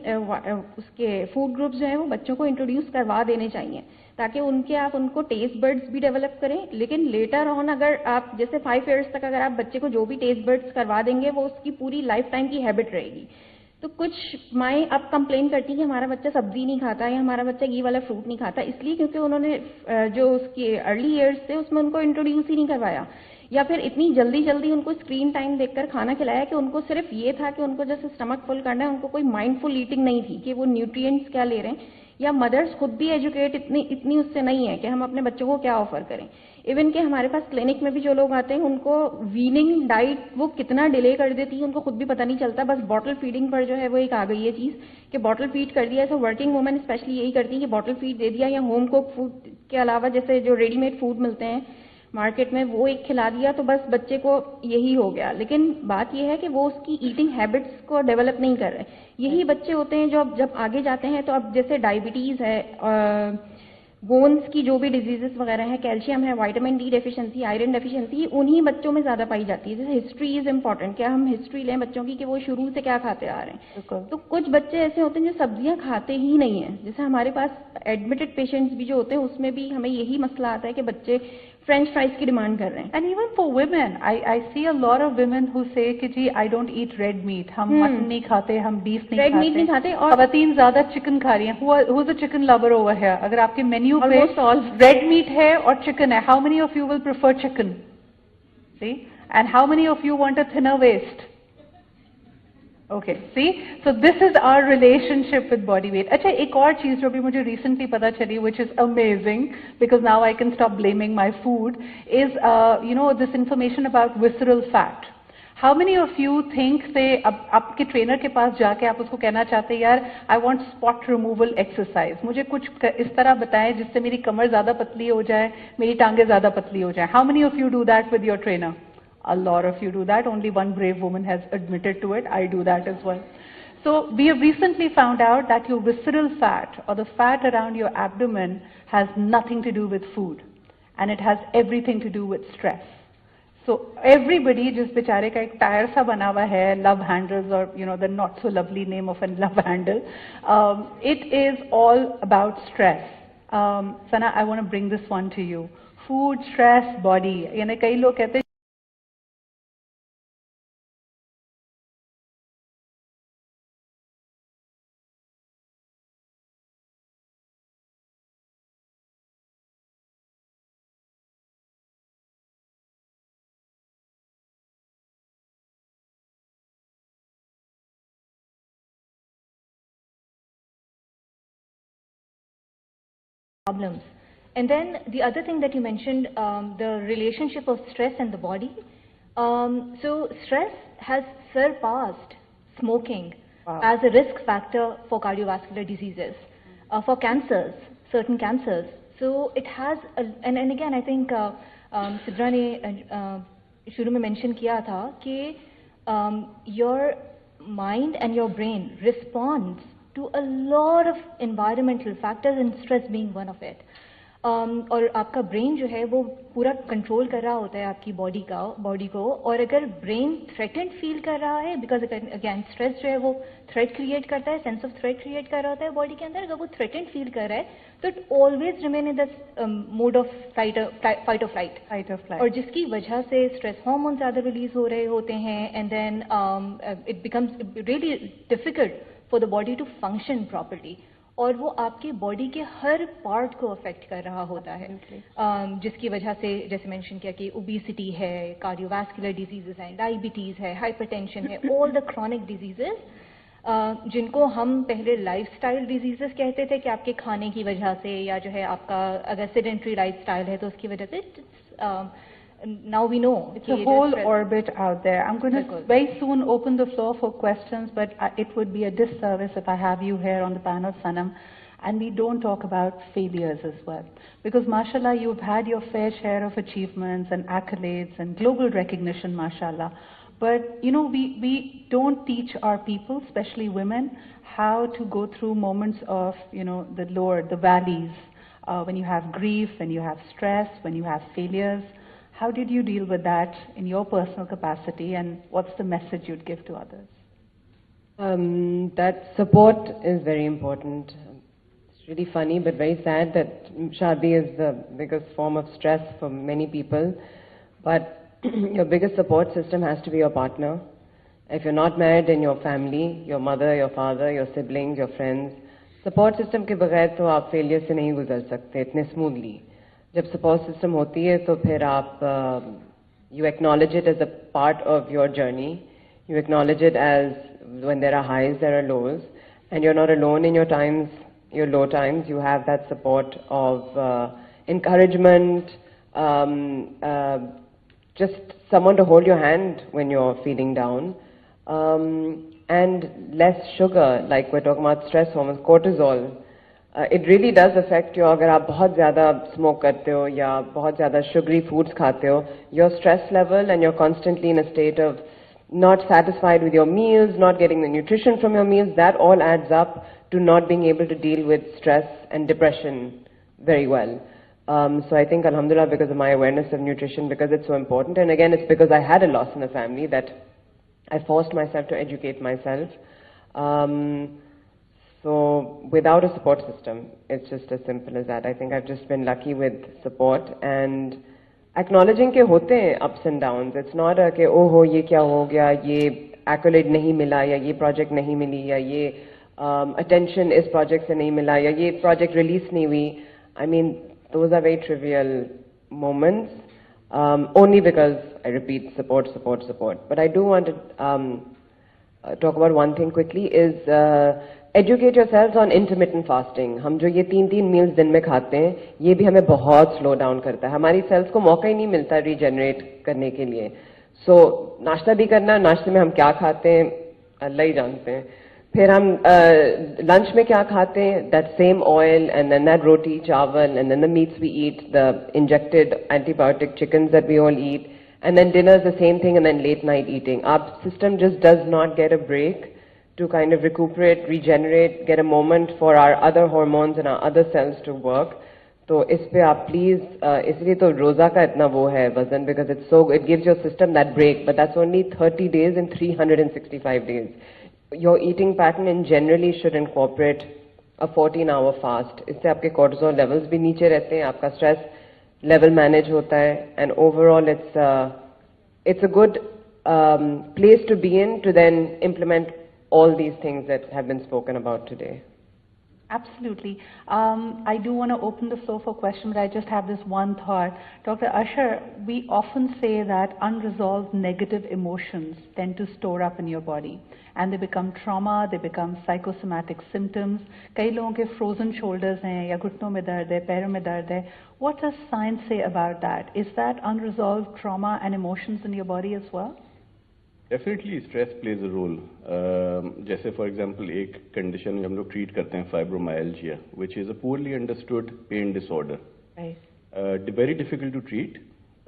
उसके फूड ग्रुप्स जो हैं वो बच्चों को इंट्रोड्यूस करवा देने चाहिए, ताकि आप उनको टेस्ट बर्ड्स भी डेवलप करें. लेकिन लेटर ऑन अगर आप जैसे 5 इयर्स तक अगर आप बच्चे को जो भी टेस्ट बर्ड्स करवा देंगे वो उसकी पूरी लाइफ टाइम की हैबिट रहेगी. तो कुछ माएँ अब कंप्लेन करती हैं कि हमारा बच्चा सब्जी नहीं खाता या हमारा बच्चा ये वाला फ्रूट नहीं खाता, इसलिए क्योंकि उन्होंने जो उसके अर्ली ईयर्स थे उसमें उनको इंट्रोड्यूस ही नहीं करवाया, या फिर इतनी जल्दी जल्दी उनको स्क्रीन टाइम देखकर खाना खिलाया कि उनको सिर्फ ये था कि उनको जैसे स्टमक फुल करना है, उनको कोई माइंडफुल ईटिंग नहीं थी कि वो न्यूट्रिएंट्स क्या ले रहे हैं. या मदर्स खुद भी एजुकेट इतनी उससे नहीं है कि हम अपने बच्चों को क्या ऑफर करें. इवन कि हमारे पास क्लिनिक में भी जो लोग आते हैं उनको वीनिंग डाइट वो कितना डिले कर देती है उनको खुद भी पता नहीं चलता. बस बॉटल फीडिंग पर जो है वो एक आ गई है चीज़ कि बॉटल फीड कर दिया. ऐसे वर्किंग वुमेन स्पेशली यही करती है कि बॉटल फीड दे दिया, या होम कुक फूड के अलावा जैसे जो रेडीमेड फूड मिलते हैं मार्केट में वो एक खिला दिया, तो बस बच्चे को यही हो गया. लेकिन बात यह है कि वो उसकी ईटिंग हैबिट्स को डेवलप नहीं कर रहे. यही बच्चे होते हैं जो अब जब आगे जाते हैं तो अब जैसे डायबिटीज़ है, बोन्स की जो भी डिजीजेस वगैरह हैं, कैल्शियम है, vitamin D deficiency, iron deficiency, उन्हीं बच्चों में ज़्यादा पाई जाती है. जैसे हिस्ट्री इज़ इम्पॉर्टेंट, क्या हम हिस्ट्री लें बच्चों की कि वो शुरू से क्या खाते आ रहे हैं. तो कुछ बच्चे ऐसे होते हैं जो सब्जियां खाते ही नहीं हैं. जैसे हमारे पास एडमिटेड पेशेंट्स भी जो होते हैं उसमें भी हमें यही मसला आता है कि बच्चे फ्रेंच फ्राइज की डिमांड कर रहे हैं. And even for women, I see a lot of women who say कि जी I don't eat red meat, हम मटन नहीं खाते, हम बीफ नहीं Red खाते. meat नहीं खाते. और खवातीन ज्यादा चिकन खा रही हैं. Who's a chicken lover over here? अगर आपके मेन्यू पे Almost all. red meat है और chicken है, how many of you will prefer chicken? See? And how many of you want a thinner waist? Okay, see, so this is our relationship with body weight. अच्छा, एक और चीज जो भी मुझे recently पता चली, which is amazing, because now I can stop blaming my food, is you know this information about visceral fat. How many of you think से अब आपके ट्रेनर के पास जाके आप उसको कहना चाहते हैं यार I want spot removal exercise, मुझे कुछ इस तरह बताएं जिससे मेरी कमर ज्यादा पतली हो जाए, मेरी टांगे ज्यादा पतली हो जाए. How many of you do that with your trainer? A lot of you do that. Only one brave woman has admitted to it. I do that as well. So we have recently found out that your visceral fat or the fat around your abdomen has nothing to do with food, and it has everything to do with stress. So everybody जिस बेचारे का एक tyre सा बना हुआ है, love handles or you know the not so lovely name of a love handle, it is all about stress. Sana, I want to bring this one to you. Food, stress, body. यानी कई लोग कहते हैं problems. And then the other thing that you mentioned, the relationship of stress and the body. So stress has surpassed smoking as a risk factor for cardiovascular diseases, for cancers, certain cancers. So it has, and again I think Sidra ने शुरू में mention किया था कि your mind and your brain responds to a lot of environmental factors and stress being one of it. और आपका brain जो है वो पूरा कंट्रोल कर रहा होता है आपकी बॉडी को, और अगर ब्रेन थ्रेटेंड फील कर रहा है, बिकॉज अगेन स्ट्रेस जो है वो थ्रेट क्रिएट करता है, सेंस ऑफ थ्रेट क्रिएट कर रहा होता है बॉडी के अंदर. अगर वो थ्रेटेंड फील कर रहा है तो it always remain in the mode of fight और फ्लाइट, और जिसकी वजह से स्ट्रेस हार्मोन ज़्यादा रिलीज हो रहे होते हैं, and then it becomes really difficult for the body to function properly. और वो आपके बॉडी के हर पार्ट को अफेक्ट कर रहा होता है, जिसकी वजह से जैसे मेंशन किया कि ओबेसिटी है, कार्डियोवैस्कुलर डिजीजेस हैं, डायबिटीज़ है, हाइपरटेंशन है, ऑल द क्रॉनिक डिजीजेस जिनको हम पहले लाइफस्टाइल डिजीजेस कहते थे कि आपके खाने की वजह से या जो है आपका अगर सेडेंट्री लाइफस्टाइल है तो उसकी वजह से now we know it's a whole orbit out there. I'm going to very soon open the floor for questions, but it would be a disservice if I have you here on the panel, Sanam, and we don't talk about failures as well. Because mashallah, you've had your fair share of achievements and accolades and global recognition, mashallah. But you know, we don't teach our people, especially women, how to go through moments of, you know, the lower, the valleys, when you have grief, when you have stress, when you have failures. How did you deal with that in your personal capacity, and what's the message you'd give to others? That support is very important. It's really funny but very sad that shadi is the biggest form of stress for many people. But your biggest support system has to be your partner. If you're not married, then your family, your mother, your father, your siblings, your friends. Support system के बगैर तो आप failure से नहीं गुजर सकते इतने smoothly. जब support system होती है तो फिर आप you acknowledge it as a part of your journey. You acknowledge it as when there are highs, there are lows, and you're not alone in your times, your low times. You have that support of encouragement, just someone to hold your hand when you're feeling down, and less sugar, like we're talking about stress hormones, cortisol. It really does affect you. अगर आप बहुत ज़्यादा smoke करते हो या बहुत ज़्यादा sugary foods खाते हो, your stress level, and you're constantly in a state of not satisfied with your meals, not getting the nutrition from your meals, that all adds up to not being able to deal with stress and depression very well. So I think, alhamdulillah, because of my awareness of nutrition, because it's so important, and again, it's because I had a loss in the family that I forced myself to educate myself. So without a support system, it's just as simple as that. I think I've just been lucky with support and acknowledging के होते हैं ups and downs. It's not a के oh हो ये क्या हो गया, ये accolade नहीं मिला या ये project नहीं मिली या ये attention इस project से नहीं मिला या ये project release नहीं हुई. I mean, those are very trivial moments, only because I repeat support, support, support. But I do want to talk about one thing quickly is educate yourselves on intermittent fasting. हम जो ये 3-3 meals दिन में खाते हैं, ये भी हमें बहुत slow down करता है. हमारी cells को मौका ही नहीं मिलता regenerate करने के लिए. So नाश्ता भी करना, नाश्ते में हम क्या खाते हैं, अल्लाह ही जानते हैं. फिर हम lunch में क्या खाते हैं, that same oil and then that roti, chawal, and then the meats we eat, the injected antibiotic chickens that we all eat, and then dinner is the same thing, and then late night eating. Our system just does not get a break to kind of recuperate, regenerate, get a moment for our other hormones and our other cells to work. तो इस पे आप please, इसलिए तो रोज़ा का इतना वो है वज़न, because it gives your system that break, but that's only 30 days in 365 days. Your eating pattern in generally should incorporate a 14-hour fast. इससे आपके cortisol levels भी नीचे रहते हैं, आपका stress level manage होता है, and overall it's a good place to be in to then implement all these things that have been spoken about today. Absolutely. I do want to open the floor for questions, but I just have this one thought. Dr. Asher, we often say that unresolved negative emotions tend to store up in your body, and they become trauma, they become psychosomatic symptoms. कई लोगों के frozen shoulders हैं, या घुटनों में दर्द है, पैरों में दर्द है. What does science say about that? Is that unresolved trauma and emotions in your body as well? Definitely stress plays a role. जैसे for example एक condition हम लोग treat करते हैं fibromyalgia, which is a poorly understood pain disorder. Right. Very difficult to treat,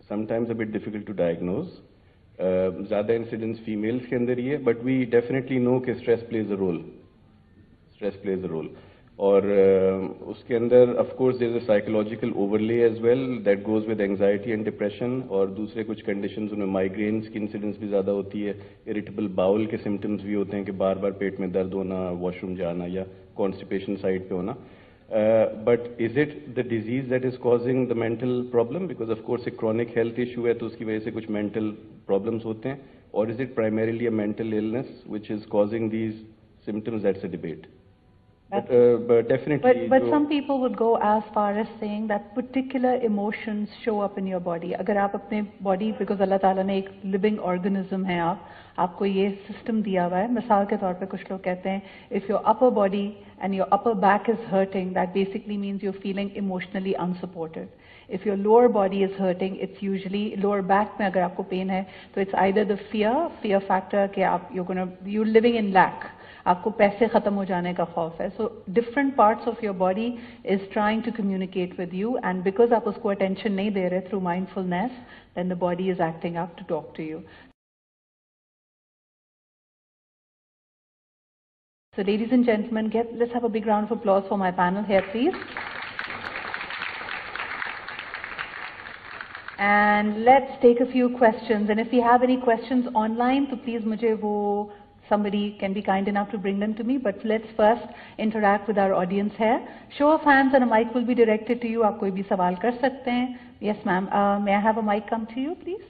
sometimes a bit difficult to diagnose. ज़्यादा incidence females के अंदर ही है, but we definitely know कि stress plays a role. Stress plays a role. और उसके अंदर of course there is a psychological overlay as well that goes with anxiety and depression, और दूसरे कुछ conditions उनमें migraines की incidence भी ज़्यादा होती है, irritable bowel के symptoms भी होते हैं कि बार बार पेट में दर्द होना, washroom जाना या constipation side पे होना. But is it the disease that is causing the mental problem? Because of course a chronic health issue है तो उसकी वजह से कुछ mental problems होते हैं, or is it primarily a mental illness which is causing these symptoms? That's a debate. But definitely. But some people would go as far as saying that particular emotions show up in your body. अगर आप अपने body, because अल्लाह ताला ने एक living organism है आपको ये system दिया हुआ है. मिसाल के तौर पे कुछ लोग कहते हैं, if your upper body and your upper back is hurting, that basically means you're feeling emotionally unsupported. If your lower body is hurting, it's usually lower back में अगर आपको pain है, तो it's either the fear factor कि आप you're living in lack. आपको पैसे खत्म हो जाने का खौफ है. So different parts of your body is trying to communicate with you, and because आप उसको attention नहीं दे रहे through mindfulness, then the body is acting up to talk to you. So ladies and gentlemen, let's have a big round of applause for my panel here, please. And let's take a few questions. And if you have any questions online, so please मुझे वो somebody can be kind enough to bring them to me, but let's first interact with our audience here. Show of hands and a mic will be directed to you. आप कोई भी सवाल कर सकते हैं. Yes, ma'am. May I have a mic come to you, please?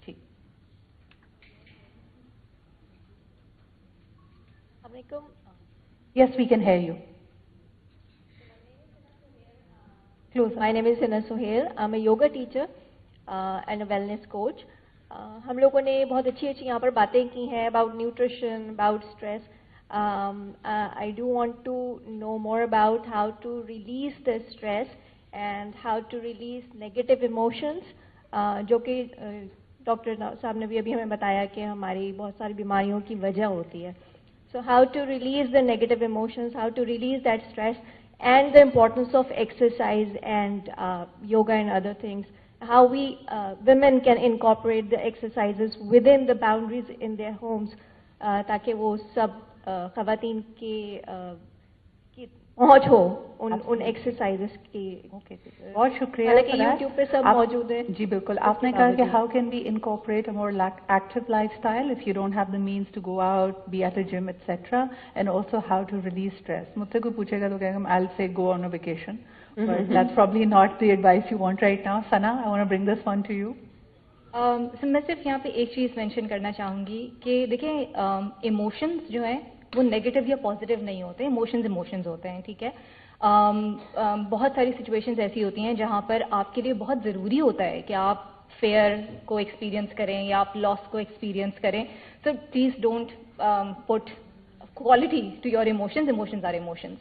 ठीक. Yes, we can hear you. Close. My name is Sidra Iqbal. I'm a yoga teacher and a wellness coach. हम लोगों ने बहुत अच्छी यहाँ पर बातें की हैं about nutrition, about stress. I do want to know more about how to release the stress and how to release negative emotions, जो कि डॉक्टर साहब ने भी अभी हमें बताया कि हमारी बहुत सारी बीमारियों की वजह होती है. So how to release the negative emotions, how to release that stress, and the importance of exercise and yoga and other things. How we women can incorporate the exercises within the boundaries in their homes, ताकि वो सब ख़वातीन की पहुँच हो उन exercises की. बहुत शुक्रिया. हालांकि YouTube पे सब मौजूद है. जी बिल्कुल. आपने कहा कि how can we incorporate a more active lifestyle if you don't have the means to go out, be at a gym, etc. And also how to release stress. मुझसे कोई पूछेगा तो कहेगा I'll say go on a vacation. But that's probably not the advice you want right now. Sana, I want to bring this one to you. So मैं सिर्फ यहाँ पे एक चीज़ मेंशन करना चाहूँगी कि देखिए इमोशंस जो हैं वो नेगेटिव या पॉजिटिव नहीं होते. इमोशंस होते हैं, ठीक है. बहुत सारी सिचुएशंस ऐसी होती हैं जहाँ पर आपके लिए बहुत ज़रूरी होता है कि आप फेयर को एक्सपीरियंस करें या आप लॉस को एक्सपीरियंस करें. So please don't put quality to your emotions are emotions.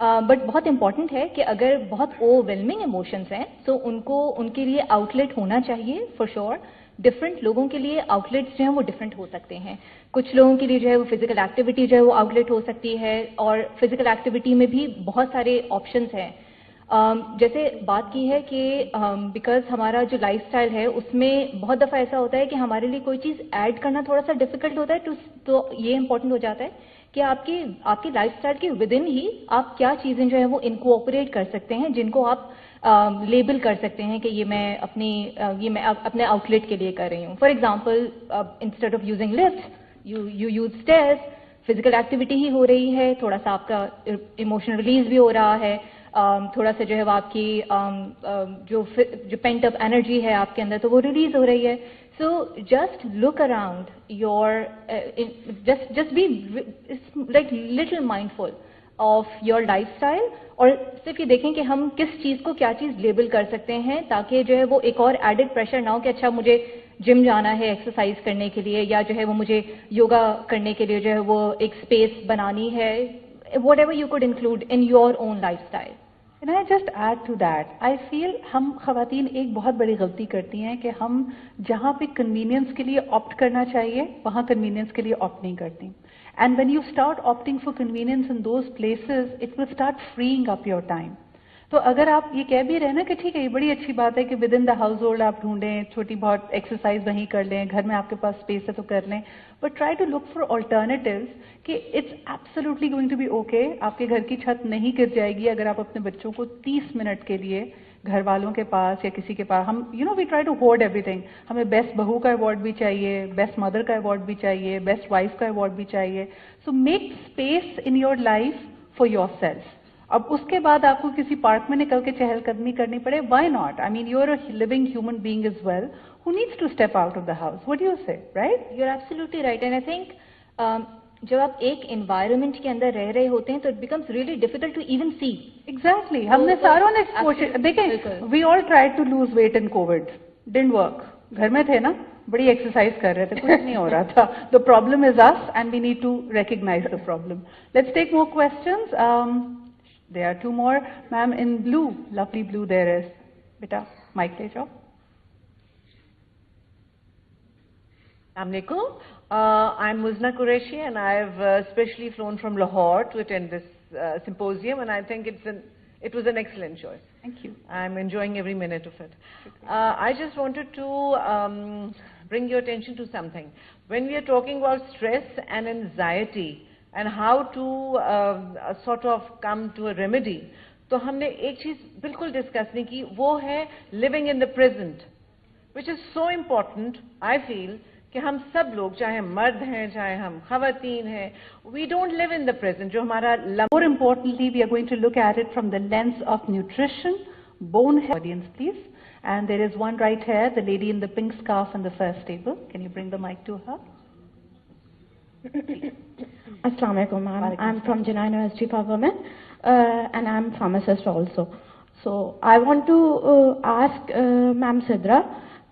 But बहुत इंपॉर्टेंट है कि अगर बहुत ओवरवेलमिंग इमोशंस हैं तो उनके लिए आउटलेट होना चाहिए फॉर श्योर. डिफरेंट लोगों के लिए आउटलेट्स जो हैं वो डिफरेंट हो सकते हैं. कुछ लोगों के लिए जो है वो फिजिकल एक्टिविटी जो है वो आउटलेट हो सकती है, और फिजिकल एक्टिविटी में भी बहुत सारे ऑप्शंस हैं. जैसे बात की है कि बिकॉज हमारा जो लाइफस्टाइल है उसमें बहुत दफ़ा ऐसा होता है कि हमारे लिए कोई चीज़ ऐड करना थोड़ा सा डिफिकल्ट होता है. तो ये इंपॉर्टेंट हो जाता है कि आपकी लाइफस्टाइल के विद इन ही आप क्या चीज़ें जो है वो इनकोऑपरेट कर सकते हैं, जिनको आप लेबल कर सकते हैं कि ये मैं अपने आउटलेट के लिए कर रही हूँ. For example, instead of using lift you use stairs. Physical activity ही हो रही है, थोड़ा सा आपका इमोशनल रिलीज भी हो रहा है, थोड़ा सा जो है वो आपकी जो पेंट अप एनर्जी है आपके अंदर तो वो रिलीज हो रही है. So just look around your, just be like little mindful of your lifestyle, और सिर्फ ये देखें कि हम किस चीज़ को क्या चीज़ लेबल कर सकते हैं ताकि जो है वो एक और एडेड प्रेशर ना हो कि अच्छा मुझे जिम जाना है एक्सरसाइज करने के लिए, या जो है वो मुझे योगा करने के लिए जो है वो एक स्पेस बनानी है. Whatever you could include in your own lifestyle. Can I just add to that? I feel हम ख़वातीन एक बहुत बड़ी गलती करती हैं कि हम जहाँ पे कन्वीनियंस के लिए ऑप्ट करना चाहिए वहाँ कन्वीनियंस के लिए ऑप्ट नहीं करती. And when you start opting for convenience in those places, it will start freeing up your time. तो अगर आप ये कह भी रहे ना कि ठीक है ये बड़ी अच्छी बात है कि with in the house hold आप ढूंढें, छोटी बहुत एक्सरसाइज वहीं कर लें, घर में आपके पास स्पेस है तो कर लें, but try to look for alternatives कि it's absolutely going to be okay. आपके घर की छत नहीं गिर जाएगी अगर आप अपने बच्चों को 30 मिनट के लिए घर वालों के पास या किसी के पास, हम we try to hold everything. हमें बेस्ट बहू का अवार्ड भी चाहिए, बेस्ट मदर का अवार्ड भी चाहिए, बेस्ट वाइफ का अवार्ड भी चाहिए. So make space in your life for your self. अब उसके बाद आपको किसी पार्क में निकल के चहलकदमी करनी पड़े, why not? I mean, you are a living human being as well who needs to step out of the house. What do you say, right? You're absolutely right. And I think जब आप एक environment के अंदर रह रहे होते हैं तो it becomes really difficult to even see. Exactly. हमने सारों ने कोशिश देखें, we all tried to lose weight in COVID, didn't work. घर में थे ना, बड़ी exercise कर रहे थे, कुछ नहीं हो रहा था. The problem is us, and we need to recognize the problem. Let's take more questions. There are two more. Ma'am in blue, lovely blue there is. Beta, mic ले जाओ. Assalamualaikum. I'm Muzna Qureshi, and I've specially flown from Lahore to attend this symposium, and I think it was an excellent choice. Thank you. I'm enjoying every minute of it. I just wanted to bring your attention to something. When we are talking about stress and anxiety and how to sort of come to a remedy, तो हमने एक चीज बिल्कुल discuss नहीं की, वो है living in the present, which is so important, I feel, कि हम सब लोग, चाहे हम मर्द हैं, चाहे हम खवातीन हैं, we don't live in the present. जो हमारा More importantly, we are going to look at it from the lens of nutrition, bone health. Audience, please. And there is one right here, the lady in the pink scarf on the first table. Can you bring the mic to her? Assalamu alaikum, ma'am. I'm from Jinnah University for Women, and I'm pharmacist also. So I want to ask Ma'am Sidra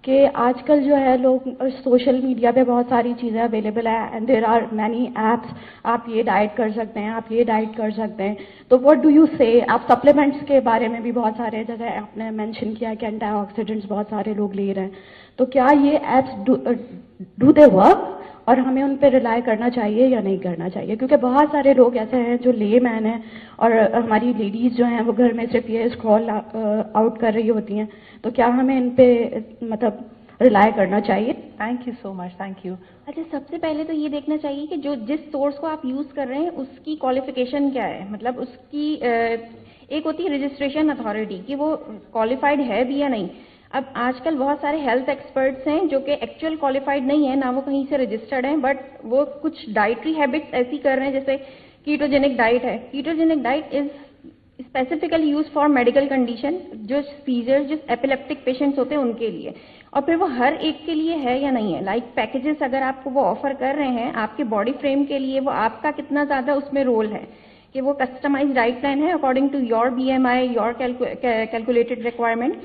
कि आजकल जो है लोग social media पे बहुत सारी चीज़ें available है and there are many apps, आप ये डाइट कर सकते हैं, आप ये डाइट कर सकते हैं, तो व्हाट डू यू से? आप सप्लीमेंट्स के बारे में भी बहुत सारे, जैसे आपने मेंशन किया कि एंटीऑक्सीडेंट्स बहुत सारे लोग ले रहे हैं, तो क्या ये एप्स डू दे वर्क और हमें उन पर रिलाई करना चाहिए या नहीं करना चाहिए? क्योंकि बहुत सारे लोग ऐसे हैं जो लेमैन हैं और हमारी लेडीज़ जो हैं वो घर में सिर्फ ये स्क्रॉल आउट कर रही होती हैं, तो क्या हमें इन पे मतलब रिलाई करना चाहिए? Thank you so much, thank you. अच्छा, सबसे पहले तो ये देखना चाहिए कि जो जिस सोर्स को आप यूज़ कर रहे हैं उसकी क्वालिफिकेशन क्या है. मतलब उसकी एक होती है रजिस्ट्रेशन अथॉरिटी कि वो क्वालिफाइड है भी या नहीं. अब आजकल बहुत सारे हेल्थ एक्सपर्ट्स हैं जो कि एक्चुअल क्वालिफाइड नहीं है, ना वो कहीं से रजिस्टर्ड हैं, बट वो कुछ डाइटरी हैबिट्स ऐसी कर रहे हैं, जैसे कीटोजेनिक डाइट है. Ketogenic diet is specifically use for medical condition, जो सीजर्स, जो एपिलेप्टिक पेशेंट्स होते हैं उनके लिए, और फिर वो हर एक के लिए है या नहीं है. लाइक पैकेजेस अगर आपको वो ऑफर कर रहे हैं आपके बॉडी फ्रेम के लिए, वो आपका कितना ज़्यादा उसमें रोल है कि वो कस्टमाइज डाइट प्लान है according to your BMI, your calculated requirement.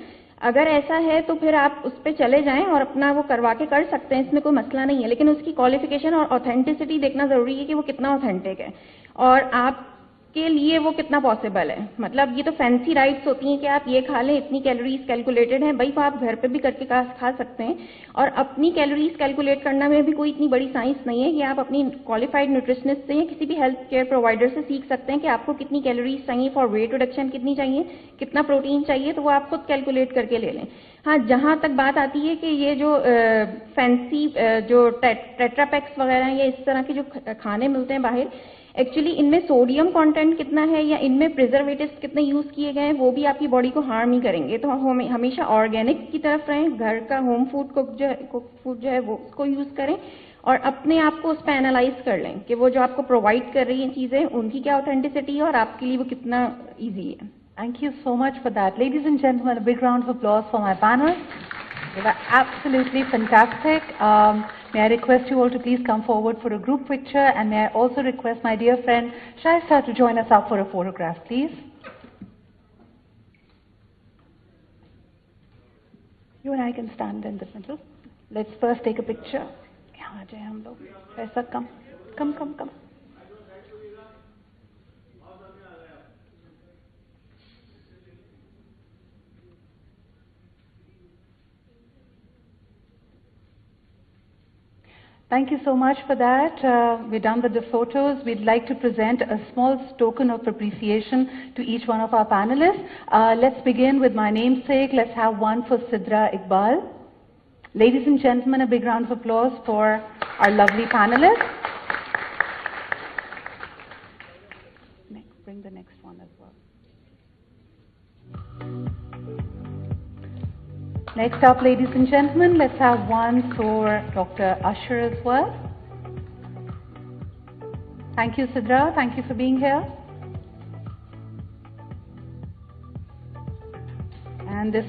अगर ऐसा है तो फिर आप उस पर चले जाएं और अपना वो करवा के कर सकते हैं, इसमें कोई मसला नहीं है. लेकिन उसकी क्वालिफिकेशन और ऑथेंटिसिटी देखना ज़रूरी है कि वो कितना ऑथेंटिक है और आपके लिए वो कितना पॉसिबल है. मतलब ये तो फैंसी राइट्स होती हैं कि आप ये खा लें, इतनी कैलोरीज कैलकुलेटेड हैं, भाई वो आप घर पे भी करके खा सकते हैं. और अपनी कैलोरीज कैलकुलेट करना में भी कोई इतनी बड़ी साइंस नहीं है कि आप अपनी क्वालिफाइड न्यूट्रिशनिस्ट से या किसी भी हेल्थ केयर प्रोवाइडर से सीख सकते हैं कि आपको कितनी कैलोरीज चाहिए फॉर वेट रिडक्शन, कितनी चाहिए, कितना प्रोटीन चाहिए, तो वो आप खुद कैलकुलेट करके ले लें. हाँ, जहाँ तक बात आती है कि ये जो फैंसी जो टेट्रापैक्स वगैरह या इस तरह के जो खाने मिलते हैं बाहर, एक्चुअली इनमें सोडियम कंटेंट कितना है या इनमें प्रिजर्वेटिव्स कितने यूज किए गए हैं वो भी आपकी बॉडी को हार्म ही करेंगे. तो हमेशा ऑर्गेनिक की तरफ रहें, घर का होम फूड कुक फूड जो है वो उसको यूज करें और अपने आप को उस पर एनालाइज कर लें कि वो जो आपको प्रोवाइड कर रही हैं चीजें उनकी क्या ऑथेंटिसिटी है और आपके लिए वो कितना ईजी है. Thank you so much for that. Ladies and gentlemen, a big round of applause for my panel. They were absolutely fantastic. May I request you all to please come forward for a group picture, and may I also request my dear friend Shaista to join us up for a photograph, please. You and I can stand in the middle. Let's first take a picture. यहाँ आ जाए हम लोग. Shaista, come. Thank you so much for that. We're done with the photos. We'd like to present a small token of appreciation to each one of our panelists. Let's begin with my namesake. Let's have one for Sidra Iqbal. Ladies and gentlemen, a big round of applause for our lovely panelists. Bring the next one as well. Next up, ladies and gentlemen, let's have one for Dr. Usher as well. Thank you, Sidra. Thank you for being here. And this